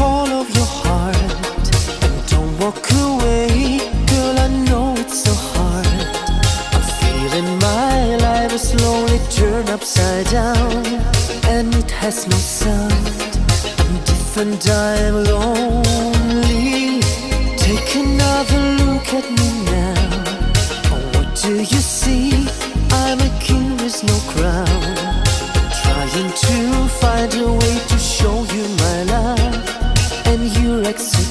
call of your heart and don't walk away. Girl, I know it's so hard. I'm feeling my life is slowly turned upside down, and it has no sound. I'm different, I'm lonely. Take another look at me now. Oh, what do you see? I'm a king with no crown, trying to find a way to show you my love, and you exit